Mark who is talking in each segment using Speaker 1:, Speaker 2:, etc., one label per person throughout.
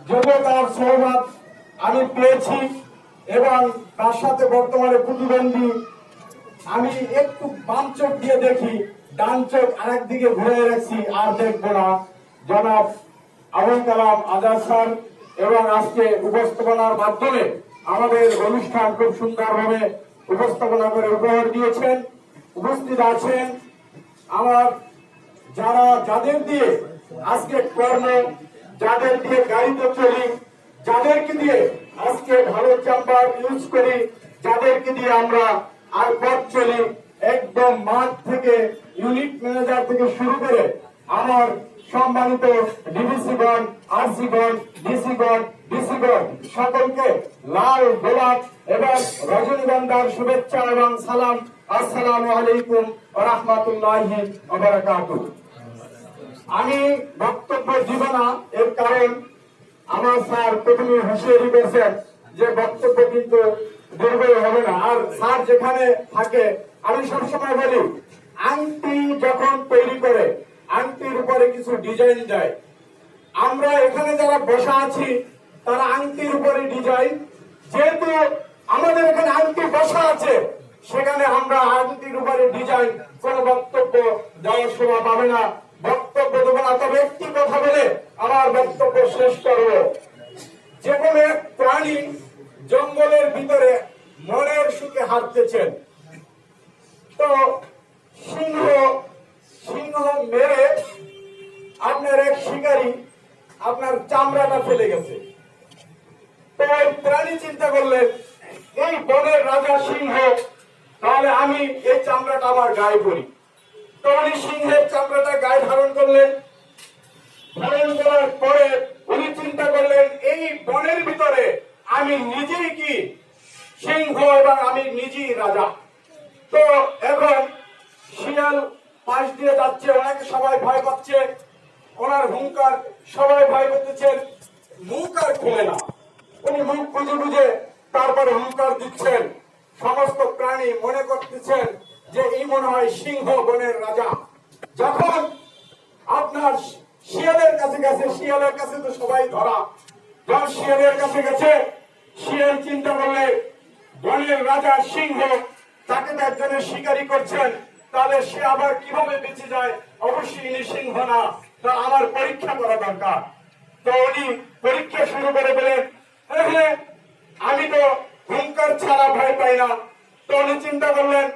Speaker 1: যদিও তার সহমত আমি পেয়েছি এবং তার সাথে বর্তমানে প্রতিদ্বন্দ্বী আমি একটু বাম চোখ দিয়ে দেখি, ডান চোখ আরেক দিকে ঘুরে রাখছি, আর দেখবো না। জনাব আবুল কালাম আজাদ স্যার এবং আজকে উপস্থাপনার মাধ্যমে আমাদের অনুষ্ঠান খুব সুন্দরভাবে উপস্থাপনা করে উপহার দিয়েছেন। উপস্থিত আছেন আমার যাদের দিয়ে আজকে কর্ম, যাদের দিয়ে গাড়িতে চলি, যাদেরকে দিয়ে আজকে ভালো চেম্বার ইউজ করি, যাদেরকে দিয়ে আমরা আর পথ চলি, একদম মাঠ থেকে ইউনিট ম্যানেজার থেকে শুরু করে আমার সম্মানিত ডিবিসিগণ, আরসিগণ, ডিসিগণ, ডিসিগণ সকলকে লাল গোলাপ এবং রজনীগন্ধার শুভেচ্ছা এবং সালাম। আসসালামু আলাইকুম ওয়া রাহমাতুল্লাহি ওয়া বারাকাতুহু। আমি বক্তব্য দিব না, এর কারণ আমার স্যার প্রথমে হুঁশিয়ারি করেছেন যে বক্তব্য কিন্তু দুর্বল হবে না। আর স্যার যেখানে থাকে আমি সবসময় বলি, আংটি যখন তৈরি করে আংটির উপরে কিছু ডিজাইন দেয়। আমরা এখানে যারা বসা আছি তারা আংটির উপরে ডিজাইন, যেহেতু আমাদের এখানে আংটি বসা আছে সেখানে আমরা আংটির উপরে ডিজাইন কোন বক্তব্য দেওয়ার শোভা পাবে না, বক্তব্য দেবো না। তবে একটি কথা বলে আমার বক্তব্য শেষ করব। যে কোনো এক প্রাণী জঙ্গলের ভিতরে মনের সুখে হাঁটতেছেন, তো সিংহ মেরে আপনার এক শিকারী আপনার চামড়াটা ফেলে গেছে। তো ওই প্রাণী চিন্তা করলেন, এই বনের রাজা সিংহ, তাহলে আমি এই চামড়াটা আমার গায়ে পরি। তো উনি সিংহের চামড়াটা গায়ে ধারণ করলেন। ধারণ করার পরে উনি চিন্তা করলেন, এই বনের ভিতরে আমি নিজেই কি সিংহ এবং আমি নিজেই রাজা। তো এখন শিয়াল পাশ দিয়ে যাচ্ছে, অনেকে সবাই ভয় পাচ্ছে, ওনার হুঙ্কার সবাই ভয় পেতেছেন, মুখ আর খুলে না। উনি মুখ বুঝে বুঝে তারপরে হুঙ্কার দিচ্ছেন। সমস্ত প্রাণী মনে করতেছেন যে এই মনে হয় সিংহ বনের রাজা। যখন আপনার শিয়ালের কাছে গেছে, শিয়ালের কাছে তো সবাই ধরা, যখন শিয়ালের কাছে গেছে শিয়াল চিন্তা করলে বনের রাজা সিংহ, তাকে তো একজনের শিকারী করছেন, তাহলে সে আবার কিভাবে বেঁচে যায়? অবশ্যই ইনি সিংহ না, তা আমার পরীক্ষা করা দরকার। তো উনি পরীক্ষা শুরু করে দিলেন, হ্যাঁ আমি তো হুঙ্কার ছাড়া ভয় পাই না। তো উনি চিন্তা করলেন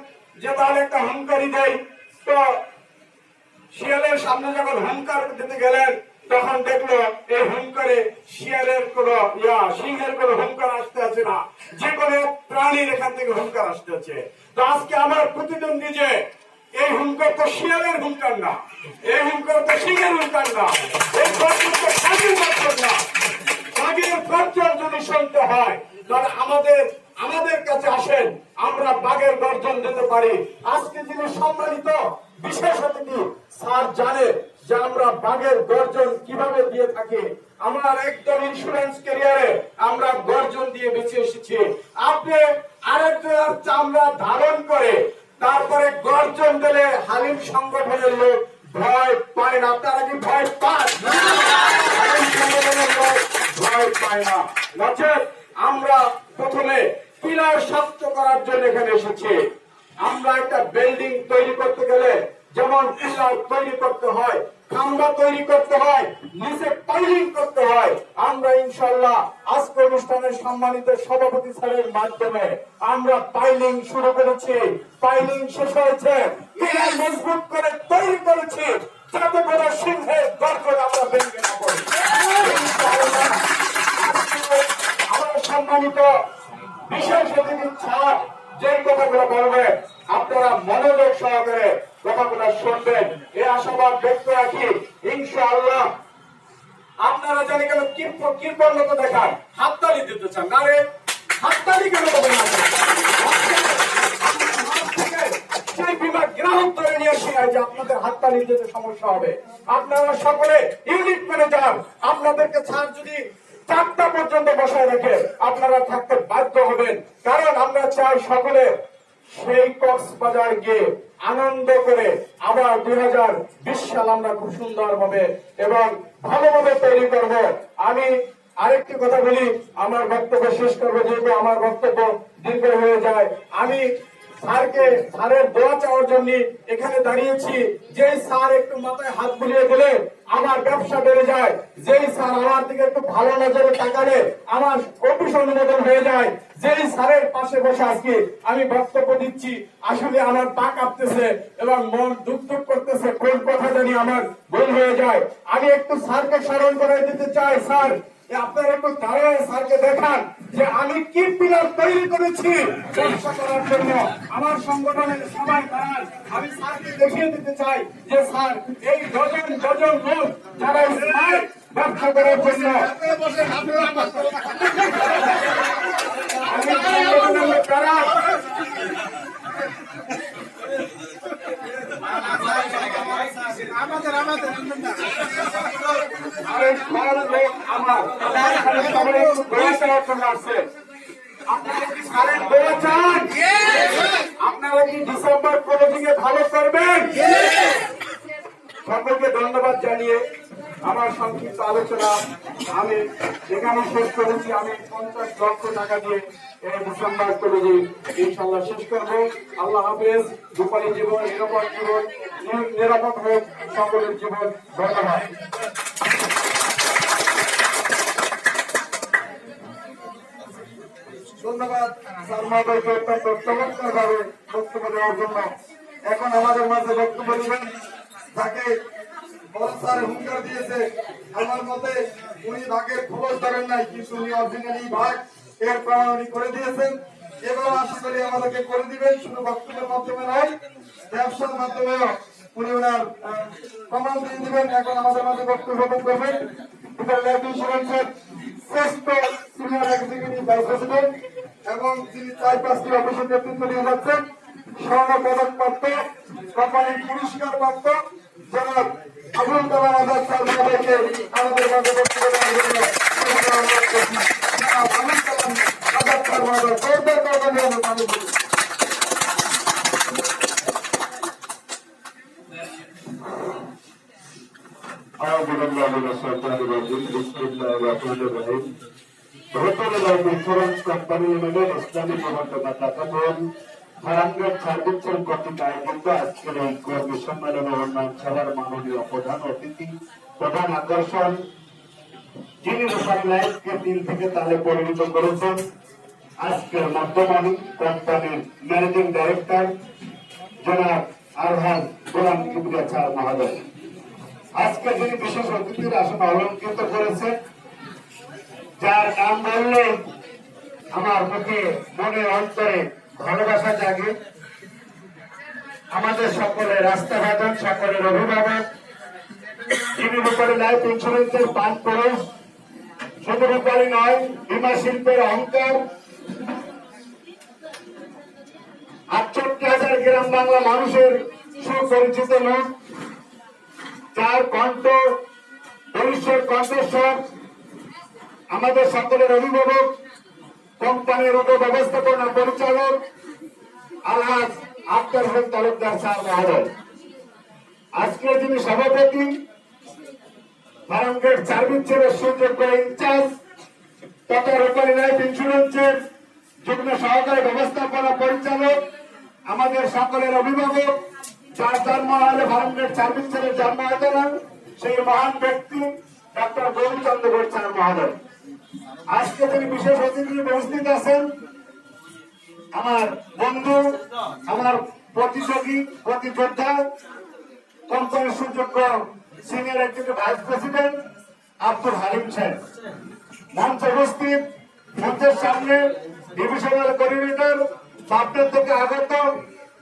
Speaker 1: যে তাহলে একটা হুঙ্কারই দেয়। তো শিয়ালের সামনে যখন হুঙ্কার দিতে গেলেন তখন দেখলো এই হুঙ্কারে শিয়ালের কোন সিংহের কোন হুঙ্কার আসতে আছে না, যে কোনো প্রাণীর এখান থেকে হুঙ্কার আসতে আছে। তো আজকে আমার প্রতিদ্বন্দ্বী যে এই হুঙ্কার তো শিয়ালের হুঙ্কার না, এই হুঙ্কার তো সিংহের হুঙ্কার না, এই গর্জন তো কাজের গর্জন না। কাজের গর্জন যদি শুনতে হয় তাহলে আমাদের কাছে আসেন, আমরা বাঘের গর্জন দিতে পারি। আজকে যিনি সম্মানিত বিশেষ অতিথি স্যার জানে যে আমরা বাঘের গর্জন কিভাবে দিয়ে থাকি। আমার একদম ইন্স্যুরেন্স ক্যারিয়ারে আমরা গর্জন দিয়ে বেঁচে এসেছি। আপনি আরেকজনের চামড়া ধারণ করে তারপরে গর্জন দিলে হালিম সংগঠনের লোক ভয় পায় না। আপনারা কি ভয় পান? হালিম সংগঠনের লোক ভয় পায় না। নচেত আমরা প্রথমে পিলার শক্ত করার জন্য এখানে এসেছি। আমরা একটা বিল্ডিং তৈরি করতে গেলে যেমন পিলার তৈরি করতে হয়, খাম্বা তৈরি করতে হয়, নিচে পাইলিং করতে হয়, আমরা ইনশাআল্লাহ আজকে অনুষ্ঠানের সম্মানিত সভাপতি স্যারের মাধ্যমে আমরা পাইলিং শুরু করেছি। পাইলিং শেষ হয়েছে, পিলার মজবুত করে তৈরি করেছি যাতে করে সিংহের গর্জন আমরা ভেঙে না পড়ি। আমার সম্মানিত বিশেষ অতিথি স্যার যে কথাগুলো বলবে আপনারা মনোযোগ সহকারে কথাগুলো শুনবেন, এই আশাবাদ ব্যক্ত রাখি। ইনশাআল্লাহ আপনারা জানি কেন কৃপণতা দেখান, হাততালি দিতে চান না রে, হাততালি কেন দেবেন না? সেই বিভাগ গ্রাহক ধরে নিয়ে এসে যে আপনাদের হাততালি দিতে সমস্যা হবে। আপনারা সকলে ইউনিট ম্যানেজার, আপনাদেরকে ছাড় যদি 4টা পর্যন্ত বসায় রেখে আপনারা থাকতে বাধ্য হবেন। কারণ আমরা চাই সকলে সেই কক্সবাজার গিয়ে আনন্দ করে আবার 2020 সাল আমরা খুব সুন্দর ভাবে এবং ভালোভাবে তৈরি করব। আমি আরেকটি কথা বলি, আমার বক্তব্য শেষ করবো যেহেতু আমার বক্তব্য দীর্ঘ হয়ে যায়। আমি স্যারের দোয়া চাওয়ার জন্য এখানে দাঁড়িয়েছি। যেই স্যার একটু মাথায় হাত বুলিয়ে দিলে আমার ব্যবসা বেড়ে যায়, যেই স্যার আমার দিকে একটু ভালো নজরে তাকালে আমার অফিস অনুমোদন হয়ে যায়, যেই স্যারের পাশে বসে আজকে আমি বক্তব্য দিচ্ছি, আসলে আমার পা কাঁপতেছে এবং মন দুঃখ দুঃখ করতেছে, কোন কথা জানি আমার ভুল হয়ে যায়। আমি একটু স্যারকে স্মরণ করে দিতে চাই। স্যার, আপনারা একটু দাঁড়িয়ে স্যারকে দেখান যে আমি কি পিলার তৈরি করেছি ব্যবসা করার জন্য। আমার সংগঠনের সবাই দাঁড়ান, আমি স্যারকে দেখিয়ে দিতে চাই যে স্যার এই ডজন ডজন লোক যারা স্মার্ট ব্যবসা করার জন্য আমি সংগঠনের লোক দাঁড়ান। আপনারা কি ডিসেম্বর 15 থেকে ভালো করবেন? সকলকে ধন্যবাদ জানিয়ে আমার সংক্ষিপ্ত আলোচনা আমি এখানে শেষ করেছি। আমি 50 লক্ষ টাকা দিয়ে এই ডিসেম্বর কলেজে ইনশাল্লাহ শেষ করবো। আল্লাহ হাফেজ। রূপালী জীবন, নিরাপদ জীবন, নিরাপদ হোক সকলের জীবন। ধন্যবাদ। ধন্যবাদ স্যার মহোদয়কে অত্যন্ত চমৎকার ভাবে বক্তব্য দেওয়ার জন্য। এখন আমাদের মাঝে বক্তব্য দেবেন যাকে বড় স্যার হুঙ্কার দিয়েছে, আমার মতে উনি ভাগের খবর ধরেন নাই, কিন্তু উনি অরিজিনালি ভাগ এর প্রমাণ উনি করে দিয়েছেন। এবার আশা করি আমাদেরকে করে দিবেন, শুধু বক্তব্যের মাধ্যমে নয়, ব্যবসার মাধ্যমেও উনি ওনার প্রমাণ দিয়ে দিবেন। এখন আমাদের মাঝে বক্তব্য করবেন লাইফ ইন্স্যুরেন্সের শ্রেষ্ঠ সিনিয়র এক্সিকিউটিভ ভাইস প্রেসিডেন্ট এবং যিনি 4-5টি অফিসের নেতৃত্ব দিয়ে যাচ্ছেন, স্বর্ণ পদক প্রাপ্ত, কোম্পানির পুরস্কার প্রাপ্ত জনাব আবুল কালাম আজাদ স্যার মহোদয়কে আমাদের মাঝে বক্তব্য দেওয়ার জন্য অনুরোধ করছি। আবুল কালাম আজাদ স্যার মহোদয় জোরদার করবেন।
Speaker 2: ইন্স্যুরেন্স কোম্পানি লিমিটেড ইসলামী প্রবর্তকতা তখন ফারাঙ্গের সার্ভিসের কর্তৃক আয়োজিত আজকের এই কর্মী সম্মেলনে উন্নয়ন সভার মাননীয় প্রধান অতিথি, প্রধান আকর্ষণ, যিনি রূপালী লাইফকে তিল থেকে তালে পরিণত করেছেন, আজকের মধ্যমানী কোম্পানির ম্যানেজিং ডাইরেক্টর জনাব আরহান গোলাম কিবরিয়া স্যার মহোদয়, আজকে যিনি বিশেষ অতিথির আসন অলঙ্কৃত করেছেন, যার নাম বললে আমার মুখে মনে অন্তরে ভালোবাসা জাগে, আমাদের সকলের রাস্তাঘাটন, সকলের অভিভাবক, যিনি রূপালী লাইফ ইন্স্যুরেন্সের পান পুরুষ, শুধু রূপালী নয়, বীমা শিল্পের অহংকার, 68,000 গ্রাম বাংলা মানুষের সুপরিচিত মুখ, যার কণ্ঠ ভবিষ্যৎ কণ্ঠস্বর, আমাদের সকলের অভিভাবক, কোম্পানির উপব্যবস্থাপনা পরিচালক আলহাজ আক্তার হোসেন তালুকদার স্যার মহোদয়, আজকে যিনি সভাপতি, ফারাঙ্গের সার্ভিসের সুযোগ্য ইনচার্জ তথা রূপালী লাইফ ইন্স্যুরেন্সের যুগ্ম সহকারী ব্যবস্থাপনা পরিচালক, আমাদের সকলের অভিভাবক, যার জন্ম হলে ফারাঙ্গের সার্ভিসের জন্ম হতো না, সেই মহান ব্যক্তি ডক্টর গৌরচন্দ্র ঘোষ স্যার মহোদয়, আজকে তিনি বিশেষ অতিথি উপস্থিত আছেন। আমার বন্ধু, আমার প্রতিযোগী, প্রতিযোদ্ধা, কোম্পানির সুযোগ্য senior executive vice president Abdul Halim সাহেব মঞ্চে উপস্থিত, মঞ্চের সামনে ডিভিশনাল কোঅর্ডিনেটর পাবনা থেকে আগত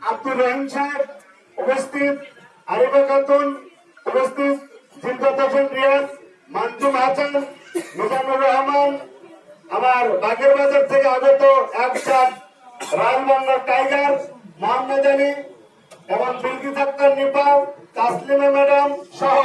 Speaker 2: আব্দুল রহিম সাহেব উপস্থিত, আরিফা খাতুন উপস্থিত, জিলকত হোসেন রিয়াজ, মানজুম হাসান, মিজানুর রহমান, আমার বাগের বাজার থেকে আগত একসাথ রাজবাংলার টাইগার মোহাম্মদ আলী এবং বিলকিস আক্তার নিপা, তাসলিমা ম্যাডাম সহ